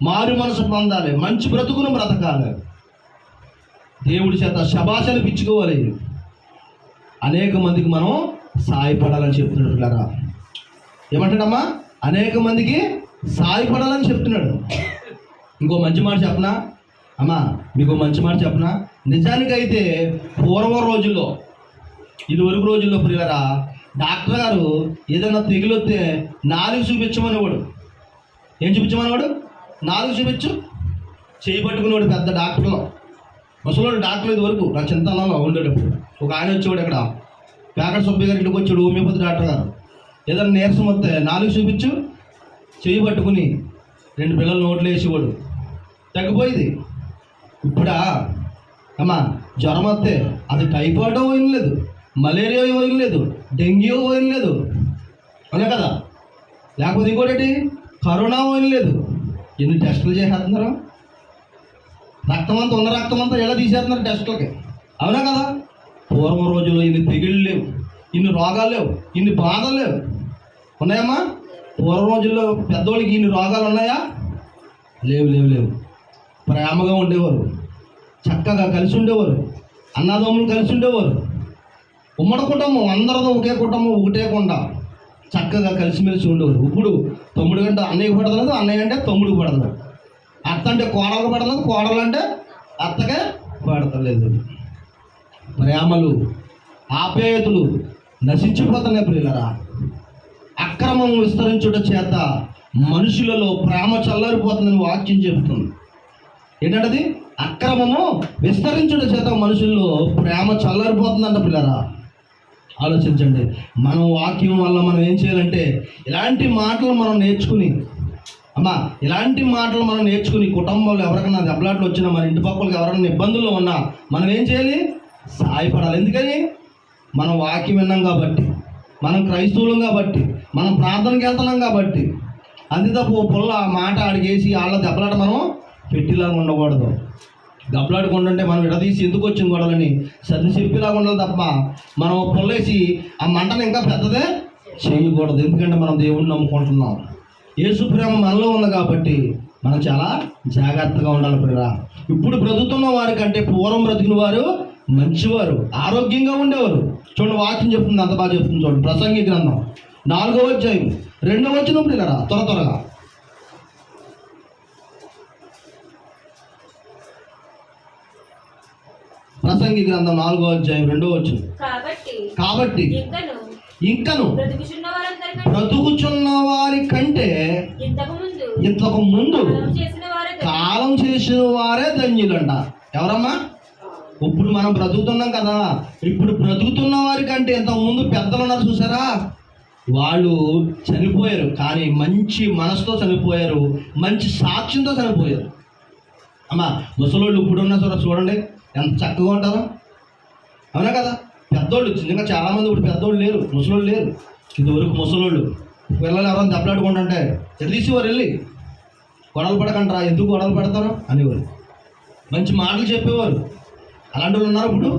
మారు మనసు పొందాలి, మంచి బ్రతుకును బ్రతకాలి, దేవుడి చేత శబాషలు పిచ్చుకోవాలి, అనేక మందికి మనం సాయపడాలని చెప్తున్నాడు. పిల్లరా ఏమంటాడమ్మా? అనేక మందికి సాయపడాలని చెప్తున్నాడు. ఇంకో మంచి మాట చెప్పనా అమ్మా? మీకు మంచి మాట చెప్పనా? నిజానికైతే పూర్వ రోజుల్లో, ఇదివరకు రోజుల్లో పిల్లరా, డాక్టర్ గారు ఏదైనా తెగులొస్తే 4 చూపించమనేవాడు. ఏం చూపించమనేవాడు? 4 చూపించు. చేయి పట్టుకునేవాడు పెద్ద డాక్టర్లో. ముసలోడు డాక్టర్ ఇదివరకు నా చింతలలో ఉండేటప్పుడు ఒక ఆయన వచ్చేవాడు. ఇక్కడ పేకట సుబ్బయ్య గారి ఇంటికి వచ్చాడు, హోమియోపతి డాక్టర్ గారు. ఏదైనా నీరసం వస్తే 4 చూపించు, చేయి పట్టుకుని 2 పిల్లలు నోట్లో వేసేవాడు, తగ్గిపోయింది. ఇప్పుడా అమ్మా జ్వరం వస్తే అది టైఫాయిడో పోయిన లేదు, మలేరియా పోయిన లేదు, డెంగ్యూ పోయిన లేదు, అవునా కదా? లేకపోతే ఇంకోటి కరోనా పోయిన లేదు. ఎన్ని టెస్టులు చేసేస్తున్నారు? రక్తం అంతా ఎలా తీసేస్తున్నారు టెస్టులకి, అవునా కదా? పూర్వం రోజుల్లో ఇన్ని తెగుళ్ళు లేవు, ఇన్ని రోగాలు లేవు, ఇన్ని బాధలు లేవు. ఉన్నాయమ్మా? పూర్వం రోజుల్లో పెద్దోళ్ళకి ఇన్ని రోగాలు ఉన్నాయా? లేవు లేవు లేవు. ప్రేమగా ఉండేవారు, చక్కగా కలిసి ఉండేవారు, అన్నదమ్ములు కలిసి ఉండేవారు. ఉమ్మడి కుటుంబం, అందరితో ఒకే కుటుంబం, ఒకటే కొండ. చక్కగా కలిసిమెలిసి ఉండేవారు. ఇప్పుడు తమ్ముడు అంటే అన్నయ్యకి పడదలేదు, అన్నయ్య అంటే తమ్ముడికి పడదలేదు, అత్త అంటే కోడలకు పడలేదు, కోడలు అంటే అత్తకే పడతలేదు. ప్రేమలు ఆప్యాయతలు నశించిపోతున్నాయి ప్రియులరా. అక్రమం విస్తరించుట చేత మనుషులలో ప్రేమ చల్లారిపోతుందని వాక్యం చెబుతుంది. ఏంటంటది? అక్రమము విస్తరించుట చేత మనుషుల్లో ప్రేమ చల్లారిపోతుందంట పిల్లరా. ఆలోచించండి. మనం వాక్యం వల్ల మనం ఏం చేయాలంటే ఇలాంటి మాటలు మనం నేర్చుకుని, ఇలాంటి మాటలు మనం నేర్చుకుని కుటుంబంలో ఎవరికైనా దెబ్బలాట్లు వచ్చినా, మన ఇంటి పక్కలకు ఎవరైనా ఇబ్బందుల్లో ఉన్నా మనం ఏం చేయాలి? సాయపడాలి. ఎందుకని? మనం వాక్యం విన్నాం కాబట్టి, మనం క్రైస్తవులం కాబట్టి, మనం ప్రార్థనకి వెళ్తున్నాం కాబట్టి. అంతే తప్ప ఓ పుల్ల మాట అడిగేసి వాళ్ళ దెబ్బలాట మనం పెట్టిలాగా ఉండకూడదు. దెబ్బలాడుకుంటుంటే మనం విడదీసి ఎందుకు వచ్చిన గొడవలని సర్ది చెప్పేలాగా ఉండాలి తప్ప మనం పుల్లేసి ఆ మంటను ఇంకా పెద్దదే చేయకూడదు. ఎందుకంటే మనం దేవుడిని నమ్ముకుంటున్నాం. యేసు ప్రేమ మనలో ఉంది కాబట్టి మనం చాలా జాగ్రత్తగా ఉండాలి ప్రియరా. ఇప్పుడు బ్రతుకుతున్న వారి కంటే పూర్వం బ్రతికిన వారు మంచివారు, ఆరోగ్యంగా ఉండేవారు. చూడండి వాక్యం చెప్తుంది, అంత బాగా చెప్తుంది. చూడండి ప్రసంగి గ్రంథం 4వ అధ్యాయం 2వ వచనం ప్రియరా, త్వరగా ప్రసంగి గ్రంథం 4వ అధ్యాయం 2వ వచనం. కాబట్టి ఇంకను బ్రతుకుచున్న వారి కంటే ఇంతకు ముందు కాలం చేసిన వారే ధన్యులంట. ఎవరమ్మా? ఇప్పుడు మనం బ్రతుకుతున్నాం కదా, ఇప్పుడు బ్రతుకుతున్న వారి కంటే ఇంతకు ముందు పెద్దలు ఉన్నారు చూసారా, వాళ్ళు చనిపోయారు. కానీ మంచి మనసుతో చనిపోయారు, మంచి సాక్ష్యంతో చనిపోయారు. ముసలోళ్ళు ఇప్పుడున్న చూడండి ఎంత చక్కగా ఉంటారో. అవునా కదా? పెద్దోళ్ళు నిజంగా చాలామంది ఇప్పుడు పెద్దోళ్ళు లేరు, ముసలోళ్ళు లేరు. ఇదివరకు ముసలోళ్ళు పిల్లలు ఎవరైనా దెబ్బలాడుకుంటుంటే తీసేవారు, వెళ్ళి గొడవలు పడకంటారా, ఎందుకు గొడవలు పెడతారు అనేవారు, మంచి మాటలు చెప్పేవారు. అలాంటి వాళ్ళు ఉన్నారు ఇప్పుడు?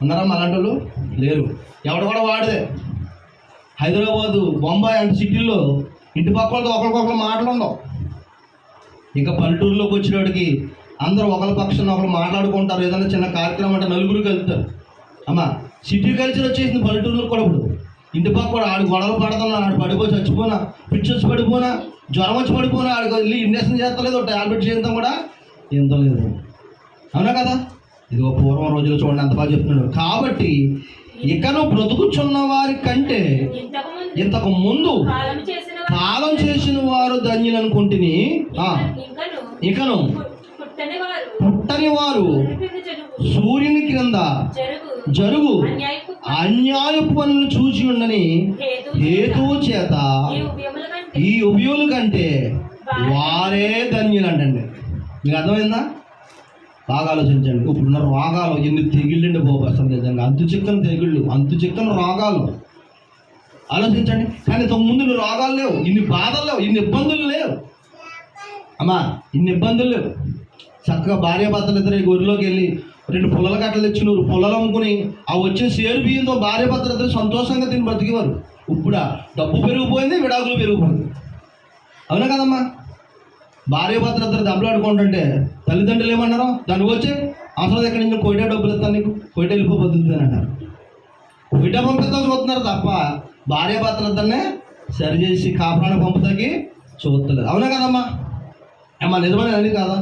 ఉన్నారమ్మా అలాంటి వాళ్ళు? లేరు. ఎవడు కూడా వాడిదే. హైదరాబాదు, బొంబాయి అంటే సిటీల్లో ఇంటి పక్కలతో ఒకరికొకరు మాటలు ఉండవు. ఇంకా పల్లెటూరులోకి వచ్చినవాడికి అందరూ ఒకరి పక్షాన ఒకరు మాట్లాడుకుంటారు. ఏదైనా చిన్న కార్యక్రమం అంటే నలుగురికి వెళ్తారు. సిటీ కల్చర్ వచ్చేసింది పల్లెటూరులో కూడా. ఇప్పుడు ఇంటి పక్క కూడా ఆడు గొడవలు పడుతున్నా, ఆడు పడిపోయి చచ్చిపోనా, పిచ్చి వచ్చి పడిపోనా, జ్వరం వచ్చి పడిపోనా, ఆడికి వెళ్ళి ఇంజక్షన్ చేస్తలేదు, టాబ్లెట్ చేద్దాం కూడా ఎంత లేదు. అవునా కదా? ఇదిగో పూర్వం రోజులు చూడండి ఎంత బాగా చెప్తున్నాడు. కాబట్టి ఇకను బ్రతుకుచున్న వారి కంటే ఇంతకు ముందు కాలం చేసిన వారు ధన్యులు అనుకుంటుని, ఇకను పుట్టని వారు సూర్యుని క్రింద జరుగు అన్యాయపు పనులు చూసి ఉండని హేతువు చేత ఈ ఉభయుల కంటే వారే ధన్యులు అంటండి. మీకు అర్థమైందా? బాగా ఆలోచించండి. ఇప్పుడున్న రోగాలు ఎన్ని తెగిళ్ళండి బాబు, అసలు నిజంగా అంతు చిక్కని తెగుళ్ళు, అంతు చిక్కని రోగాలు. ఆలోచించండి. కానీ ఇంతకు ముందు ఇన్ని రోగాలు లేవు, ఇన్ని బాధలు లేవు, ఇన్ని ఇబ్బందులు లేవు. ఇన్ని ఇబ్బందులు లేవు. చక్కగా భార్యాభర్తలు ఇద్దరు గొర్రెలోకి వెళ్ళి 2 పుల్లల కట్టలు తెచ్చినారు, పుల్లలు అమ్ముకుని ఆ వచ్చిన సేరు బియ్యంతో భార్యాభర్తలు ఇద్దరు సంతోషంగా తిని బ్రతికేవారు. ఇప్పుడు డబ్బు పెరిగిపోయింది, విడాకులు పెరిగిపోయింది. అవునా కదమ్మా? భార్యాభర్తలు ఇద్దరు దెబ్బలాడుకుంటుంటే తల్లిదండ్రులు ఏమన్నారో, దానికి వచ్చి అవసరం ఎక్కడి నుంచి కోయిటా డబ్బులు ఇస్తాను, నీకు కోయిట వెళ్ళిపోతుంది అన్నారు. కోయిటా పంపిద్దాం చూస్తున్నారు తప్ప భార్యాభర్తలు ఇద్దరినే సరి చేసి కాపురాన్ని పంపుతాకి చూస్తలేదు. అవునా కదమ్మా? నిజమని అని కాదా?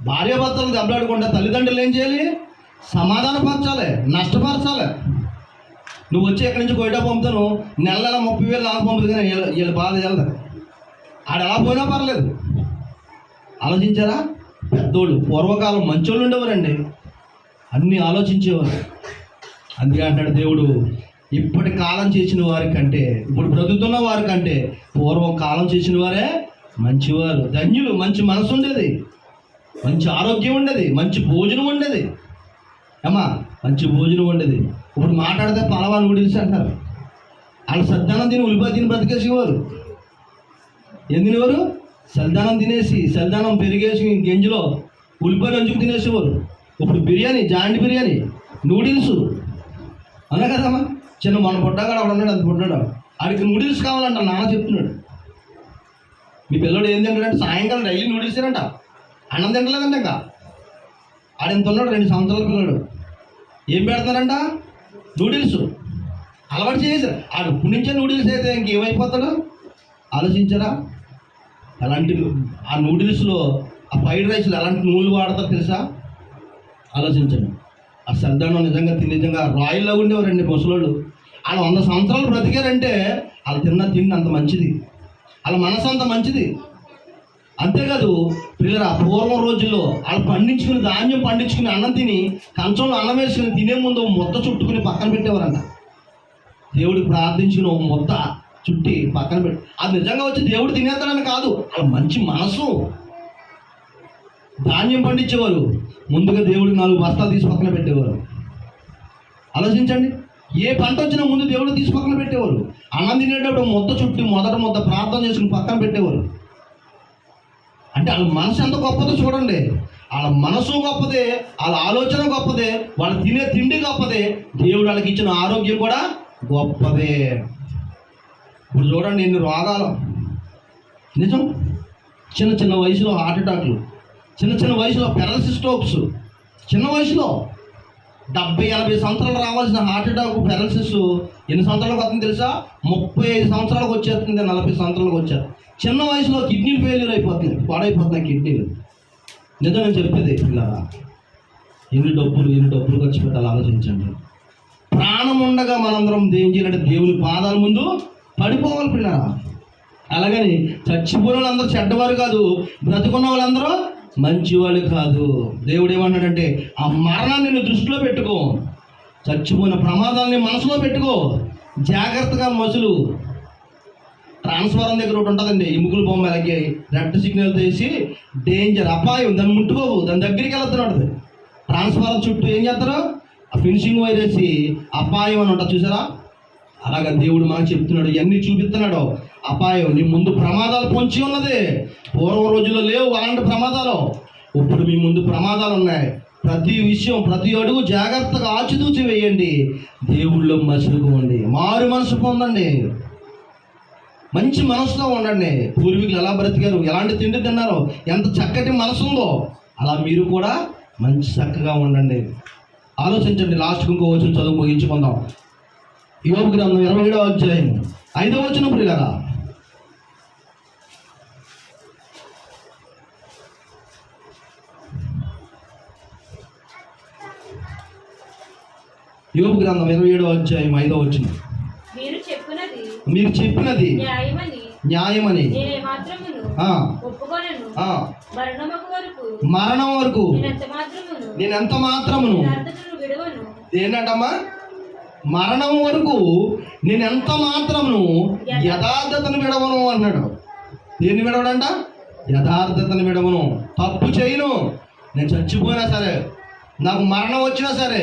భార్యాభర్తలు దెబ్బలాడుకుంటే తల్లిదండ్రులు ఏం చేయాలి? సమాధానపరచాలి, నష్టపరచాలి. నువ్వు వచ్చి ఎక్కడి నుంచి కోయిటా పంపుతాను, నెల 30,000 నాకు పంపుతుంది, కానీ వీళ్ళు బాధ చేయాలి. ఆడ ఎలా పోయినా పర్లేదు. ఆలోచించారా? పెద్దోళ్ళు పూర్వకాలం మంచోళ్ళు ఉండేవారండి, అన్నీ ఆలోచించేవారు. అందుకే అంటాడు దేవుడు, ఇప్పటి కాలం చేసిన వారి కంటే, ఇప్పుడు బ్రతుకుతున్న వారి కంటే పూర్వం కాలం చేసిన వారే మంచివారు, ధన్యులు. మంచి మనసు ఉండేది, మంచి ఆరోగ్యం ఉండేది, మంచి భోజనం ఉండేది. మంచి భోజనం ఉండేది. ఇప్పుడు మాట్లాడితే పలవా నూడిల్స్ అంటారు. వాళ్ళు సద్దానం తిని ఉల్లిపాయ తిని బ్రతికేసేవారు. ఏం తినేవారు? సల్దానం తినేసి, సల్దానం పెరిగేసి గెంజిలో ఉల్లిపాయ నంచుకు తినేసేవారు. ఇప్పుడు బిర్యానీ, జాయింట్ బిర్యానీ, నూడిల్స్. అవునా కదమ్మా? చిన్న మన పుట్టాగా అక్కడ ఉన్నాడు, అంత పుట్టాడు, ఆడికి నూడిల్స్ కావాలంట. నాన్న చెప్తున్నాడు, మీ పిల్లడు ఏం తింటాడంటే సాయంకాలం డైలీ నూడిల్స్ తినంట, అన్నం తింటలేదంట. ఇంకా ఆడెంత ఉన్నాడు, 2 సంవత్సరాల పిల్లడు. ఏం పెడతారంట? నూడిల్స్. అలవాటు చేశారు. ఆడు ఇప్పుడు నుంచే నూడిల్స్ అయితే ఇంకేమైపోతాడు ఆలోచించారా? అలాంటి ఆ నూడిల్స్లో ఆ ఫ్రైడ్ రైస్లో ఎలాంటి నూనెలు వాడతారు తెలుసా? ఆలోచించండి. ఆ సర్దానం నిజంగా రాయిల్లో ఉండేవారండి ముసలోళ్ళు. వాళ్ళు 100 సంవత్సరాలు బ్రతికారంటే వాళ్ళు తిన్న తిండి అంత మంచిది, వాళ్ళ మనసు అంత మంచిది. అంతేకాదు పిల్లలు ఆ పూర్వం రోజుల్లో వాళ్ళు పండించుకుని ధాన్యం పండించుకుని అన్నం తిని కంచంలో అన్నం వేసుకుని తినే ముందు ముద్ద చుట్టుకుని పక్కన పెట్టేవారంట. దేవుడికి ప్రార్థించిన ముద్ద చుట్టి పక్కన పెట్టి అది నిజంగా వచ్చి దేవుడు తినేస్తాడని కాదు, వాళ్ళ మంచి మనసు. ధాన్యం పండించేవారు, ముందుగా దేవుడికి 4 బస్తాలు తీసి పక్కన పెట్టేవారు. ఆలోచించండి, ఏ పంట వచ్చినా ముందు దేవుడు తీసి పక్కన పెట్టేవారు. అన్నం తినేటప్పుడు ముద్ద చుట్టి మొదట ముద్ద ప్రార్థన చేసుకుని పక్కన పెట్టేవారు. అంటే వాళ్ళ మనసు ఎంత గొప్పదో చూడండి. వాళ్ళ మనసు గొప్పదే, వాళ్ళ ఆలోచన గొప్పదే, వాళ్ళు తినే తిండి గొప్పదే, దేవుడు వాళ్ళకి ఇచ్చిన ఆరోగ్యం కూడా గొప్పదే. ఇప్పుడు చూడండి ఎన్ని రోగాలు, నిజం. చిన్న వయసులో హార్ట్ అటాక్లు, చిన్న వయసులో పెరాలసిస్ స్ట్రోక్స్, చిన్న వయసులో 70-80 సంవత్సరాలు రావాల్సిన హార్ట్ అటాక్ పెరాలసిస్ ఎన్ని సంవత్సరాలకు వస్తుంది తెలుసా? 35 సంవత్సరాలకు వచ్చేస్తుంది, 40 సంవత్సరాలకు వచ్చారు. చిన్న వయసులో కిడ్నీలు ఫెయిల్యూర్ అయిపోతుంది, పాడైపోతున్నాయి కిడ్నీలు. నిజం నేను చెప్పేది పిల్లరా, ఎన్ని డబ్బులు ఖర్చు పెట్టాలి ఆలోచించండి. ప్రాణం ఉండగా మనందరం ఏం చేయాలంటే దేవుని పాదాల ముందు పడిపోవాలి పిల్లరా. అలాగని చచ్చిపోయిన వాళ్ళందరూ చెడ్డవారు కాదు, బ్రతుకున్న వాళ్ళందరూ మంచివాళ్ళు కాదు. దేవుడు ఏమన్నాడంటే ఆ మరణాన్ని నేను దృష్టిలో పెట్టుకో, చచ్చిపోయిన ప్రమాదాలని మనసులో పెట్టుకో, జాగ్రత్తగా మసులు. ట్రాన్స్ఫారం దగ్గర ఒకటి ఉంటుందండి, ఎముకల బొమ్మ అలాగే రెడ్ సిగ్నల్ తీసి డేంజర్, అపాయం, దాన్ని ముట్టుకోవు, దాని దగ్గరికి వెళ్తున్నాడు. ట్రాన్స్ఫారం చుట్టూ ఏం చేస్తారు? ఆ ఫినిషింగ్ వైర్ వేసి అపాయం అని ఉంటుంది చూసారా? అలాగా దేవుడు మనకు చెప్తున్నాడు, ఇవన్నీ చూపిస్తున్నాడు. అపాయం, నీ ముందు ప్రమాదాలు పొంచి ఉన్నది. పూర్వ రోజుల్లో లేవు అలాంటి ప్రమాదాలు, ఇప్పుడు మీ ముందు ప్రమాదాలు ఉన్నాయి. ప్రతి విషయం, ప్రతి అడుగు జాగ్రత్తగా ఆచితూచి వేయండి. దేవుళ్ళో మసులుకోండి, మారు మనసు పొందండి, మంచి మనసుతో ఉండండి. పూర్వీకులు ఎలా బ్రతికారు, ఎలాంటి తిండి తిన్నారో, ఎంత చక్కటి మనసు ఉందో అలా మీరు కూడా మంచి చక్కగా ఉండండి. ఆలోచించండి. లాస్ట్కి ఇంకో వచనం చదువు ముగించుకుందాం. యోబు గ్రంథం 27వ అధ్యాయం 5వ వచనం ప్రియులారా. యోబు గ్రంథం 27వ అధ్యాయం 5వ వచనం. మీరు చెప్పినది న్యాయమని మరణం వరకు నేను ఎంత మాత్రమును ఏంటంటమ్మా? మరణం వరకు నేను ఎంత మాత్రమును యథార్థతను విడవను అన్నాడు. దేన్ని విడవడంట? యథార్థతను విడవను. తప్పు చేయను, నేను చచ్చిపోయినా సరే, నాకు మరణం వచ్చినా సరే,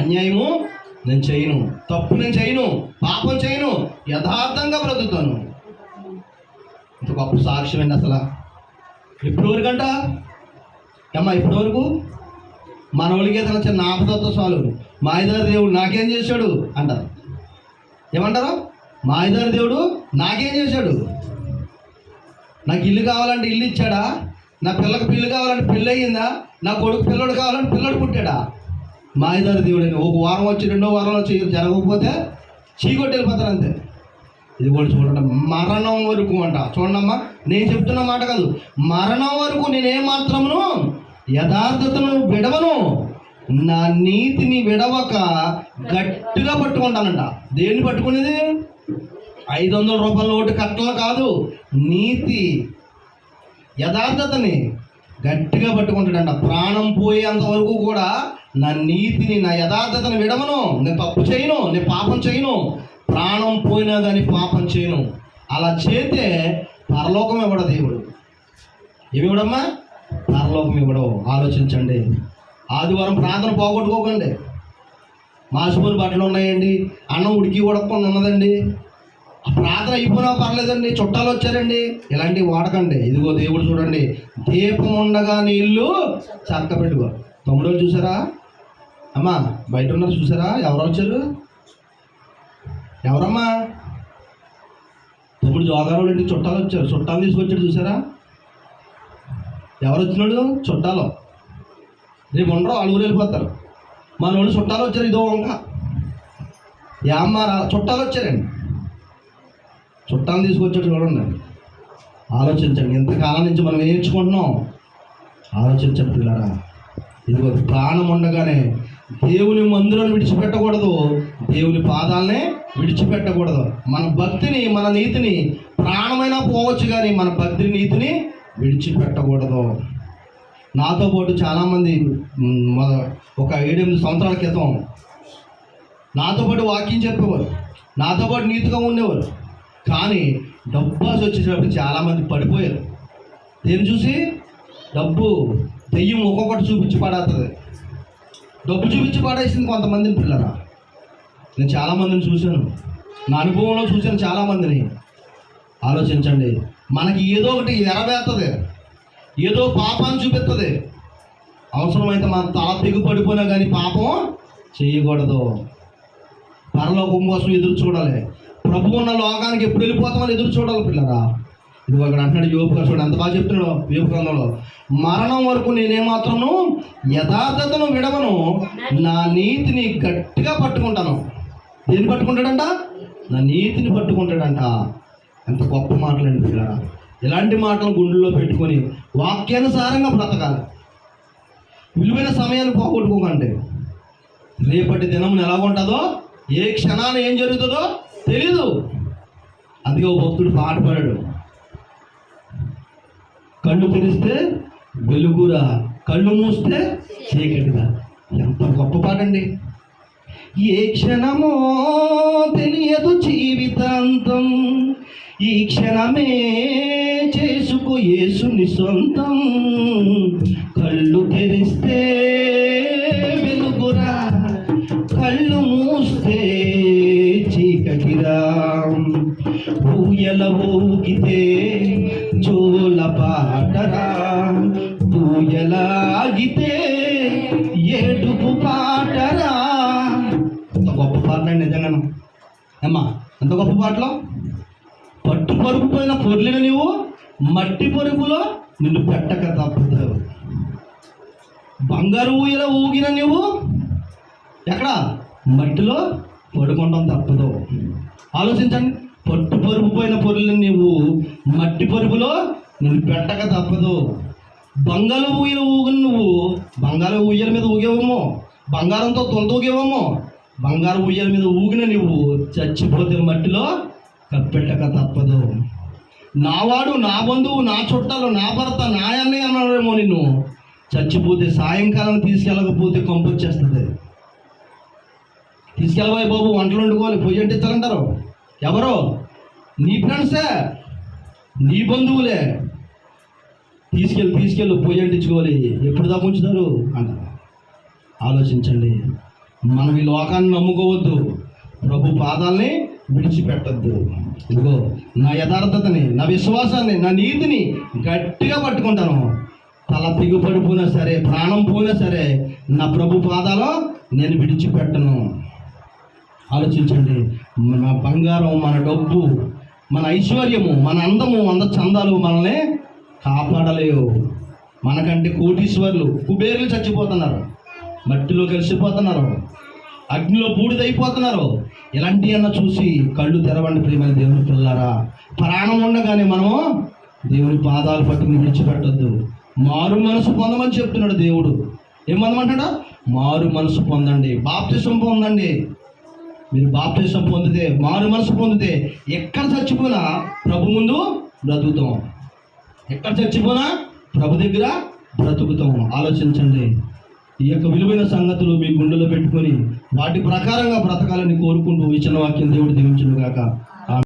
అన్యాయము నేను చేయను, తప్పు నేను చేయను, పాపం చేయను, యథార్థంగా బ్రతుకుతాను. ఇంత గొప్ప సాక్ష్యం అండి అసలు. ఎప్పటి వరకంట అమ్మా? ఇప్పటి వరకు మనోళ్ళకి ఏదైనా చిన్న ఆపదతో చాలు, మాయదారి దేవుడు నాకేం చేశాడు అంటారు. ఏమంటారు? మాయదారి దేవుడు నాకేం చేశాడు? నాకు ఇల్లు కావాలంటే ఇల్లు ఇచ్చాడా? నా పిల్లకి పిల్లి కావాలంటే పెళ్ళి అయ్యిందా? నా కొడుకు పిల్లడు కావాలంటే పిల్లడు పుట్టాడా? మాయదారి దేవుడని ఒక వారం వచ్చి 2వ వారంలో జరగకపోతే చీకొట్టి వెళ్ళిపోతారు అంతే. ఇది కూడా చూడండి, మరణం వరకు అంట. చూడండమ్మా, నేను చెప్తున్న మాట కాదు, మరణం వరకు నేనేమాత్రమును యథార్థతను విడవను, నా నీతిని విడవక గట్టిగా పట్టుకుంటానంట. దేన్ని పట్టుకునేది? 500 రూపాయల నోటు కట్టలు కాదు, నీతి యథార్థతని గట్టిగా పట్టుకుంటాడంట. ప్రాణం పోయేంత వరకు కూడా నా నీతిని, నా యథార్థతను విడవను. నేను తప్పు చేయను, నేను పాపం చేయను, ప్రాణం పోయినా కానీ పాపం చేయను. అలా చేస్తే పరలోకం ఇవ్వడు దేవుడు. ఏమి ఇవ్వడమ్మా? పరలోకం ఇవ్వడం. ఆలోచించండి. ఆదివారం ప్రార్థన పోగొట్టుకోకండి. మాసిపోయిన బట్టలు ఉన్నాయండి, అన్నం ఉడికి ఉడకకుండా ఉన్నదండి, ప్రార్థన అయిపోయినా పర్లేదండి, చుట్టాలు వచ్చారండి, ఇలాంటివి వాడకండి. ఇదిగో దేవుడు చూడండి, దీపం ఉండగా నీళ్ళు చక్క పెట్టుకో. తమ్ముడు చూసారా అమ్మా? బయట ఉన్నారు చూసారా? ఎవరు వచ్చారు? ఎవరమ్మా? తమ్ముడు జోగారావు ఇంటికి చుట్టాలు వచ్చారు, చుట్టాలు తీసుకొచ్చాడు చూసారా? ఎవరు వచ్చినాడు? చుట్టాలు. రేపు ఉండరు, వాళ్ళు ఊరు వెళ్ళిపోతారు. మన వాళ్ళు చుట్టాలు వచ్చారు, ఇదో వంక ఏమ్మారా చుట్టాలు వచ్చారండి, చుట్టాలు తీసుకొచ్చాడు చూడండి. ఆలోచించండి, ఇంతకాలం నుంచి మనం ఏం నేర్చుకుంటున్నాం? ఆలోచించండి పిల్లరా. ఇదిగో ప్రాణం ఉండగానే దేవుని మందిరాన్ని విడిచిపెట్టకూడదు, దేవుని పాదాలనే విడిచిపెట్టకూడదు. మన భక్తిని, మన నీతిని, ప్రాణమైనా పోవచ్చు కానీ మన భక్తి నీతిని విడిచిపెట్టకూడదు. నాతో పాటు చాలామంది ఒక 7-8 సంవత్సరాల క్రితం నాతో పాటు వాక్యం చెప్పేవారు, నాతో పాటు నీతిగా ఉండేవారు. కానీ డబ్బు ఆశ వచ్చేటప్పుడు చాలామంది పడిపోయారు. దేని చూసి? డబ్బు. దెయ్యం ఒక్కొక్కటి చూపించి పడేస్తుంది. డబ్బు చూపించి పడేసింది కొంతమందిని పిల్లరా. నేను చాలామందిని చూశాను, నా అనుభవంలో చూశాను చాలామందిని. ఆలోచించండి, మనకి ఏదో ఒకటి ఎరవేస్తుంది, ఏదో పాపాన్ని చూపిస్తుంది. అవసరమైతే మన తల తెగుపడిపోయినా కానీ పాపం చేయకూడదు. పరలోకం కోసం ఎదురు చూడాలి. ప్రభు ఉన్న లోకానికి ఎప్పుడు వెళ్ళిపోతామని ఎదురు చూడాలి పిల్లరా. ఇది అక్కడ అంటున్నాడు యోబు గారు, చూడండి ఎంత బాగా చెప్తున్నాడు యోబు గ్రంథంలో. మరణం వరకు నేనేమాత్రము యథార్థతను విడవను, నా నీతిని గట్టిగా పట్టుకుంటాను. దేన్ని పట్టుకుంటాడంట? నా నీతిని పట్టుకుంటాడంట. ఎంత గొప్ప మాటలండి పిల్లరా. ఇలాంటి మాటలు గుండెల్లో పెట్టుకొని వాక్యానుసారంగా బ్రతకాలి. విలువైన సమయాన్ని పోగొట్టుకోకండి. రేపటి దినం ఎలా ఉంటుందో, ఏ క్షణాన ఏం జరుగుతుందో తెలీదు. అందుకే ఓ భక్తుడు పాట పాడాడు, కళ్ళు తెరిస్తే వెలుగురా, కళ్ళు మూస్తే చీకటిరా. ఎంత గొప్ప పాట అండి. ఏ క్షణమో తెలియదు జీవితాంతం, ఈ క్షణమే చేసుకో యేసుని సొంతం. కళ్ళు తెరిస్తే వెలుగురా, కళ్ళు మూస్తే చీకటిరా. ఊయల ఊగితే జోల పాటరా, ఊయలాగితే ఏడుపు పాటరా. ఎంత గొప్ప పాటలు అండి నిజంగాను. అమ్మా ఎంత గొప్ప పాటలో. పట్టు పరుగుపోయిన పొర్లిన నీవు మట్టి పరుగులో నిన్ను పెట్టక తప్పుతావు. బంగారు ఊయల ఊగిన నీవు ఎక్కడ? మట్టిలో పడుకోవడం తప్పదు. ఆలోచించండి, పట్టు పరుగుపోయిన పొర్లిన నీవు మట్టి పరుగులో నిన్ను పెట్టక తప్పదు. బంగారు ఊయల ఊగిన నువ్వు బంగారు ఊయల మీద ఊగేవేమో, బంగారంతో తొలతూగేవేమో. బంగారు ఊయల మీద ఊగిన నువ్వు చచ్చిపోతే మట్టిలో కప్పెట్టక తప్పదు. నావాడు, నా బంధువు, నా చుట్టాలు, నా భర్త, నా అన్నయ్య అన్నాడేమో నిన్ను. చచ్చిపోతే సాయంకాలం తీసుకెళ్ళకపోతే కంపు వచ్చేస్తుంది. తీసుకెళ్ళబోయే బాబు, వంటలు వండుకోవాలి, పొయ్యి అంటించాలంటారు. ఎవరో? నీ ఫ్రెండ్సే, నీ బంధువులే. తీసుకెళ్ళు పొయ్యి అంటించుకోవాలి, ఎప్పుడు దాకా ఉంచుతారు అంటారు. ఆలోచించండి, మనం ఈ లోకాన్ని నమ్ముకోవద్దు, ప్రభు పాదాలని విడిచిపెట్టద్దు. ఇదిగో నా యథార్థతని, నా విశ్వాసాన్ని, నా నీతిని గట్టిగా పట్టుకుంటాను. తల తెగుపడిపోయినా సరే, ప్రాణం పోయినా సరే, నా ప్రభు పాదాలు నేను విడిచిపెట్టను. ఆలోచించండి, మన బంగారం, మన డబ్బు, మన ఐశ్వర్యము, మన అందము, చందాలు మనల్ని కాపాడలేవు. మనకంటే కోటీశ్వర్లు, కుబేరులు చచ్చిపోతున్నారు, మట్టిలో కలిసిపోతున్నారు, అగ్నిలో బూడిదైపోతున్నారు. ఇలాంటి అన్న చూసి కళ్ళు తెరవండి ప్రియమైన దేవుని పిల్లారా. ప్రాణం ఉండగానే మనము దేవుని పాదాలు పట్టుకుని విడిచిపెట్టద్దు. మారు మనసు పొందమని చెప్తున్నాడు దేవుడు. ఏం పొందమంటాడా? మారు మనసు పొందండి, బాప్తిసం పొందండి. మీరు బాప్తిసం పొందితే, మారు మనసు పొందితే ఎక్కడ చచ్చిపోయినా ప్రభు ముందు బ్రతుకుతాం. ఎక్కడ చచ్చిపోయినా ప్రభు దగ్గర బ్రతుకుతాం. ఆలోచించండి, ఈ యొక్క విలువైన సంగతులు మీ గుండెలో పెట్టుకొని వాటి ప్రకారంగా బ్రతకాలని కోరుకుంటూ ఇచ్చిన వాక్యం దేవుడు దీవించును గాక.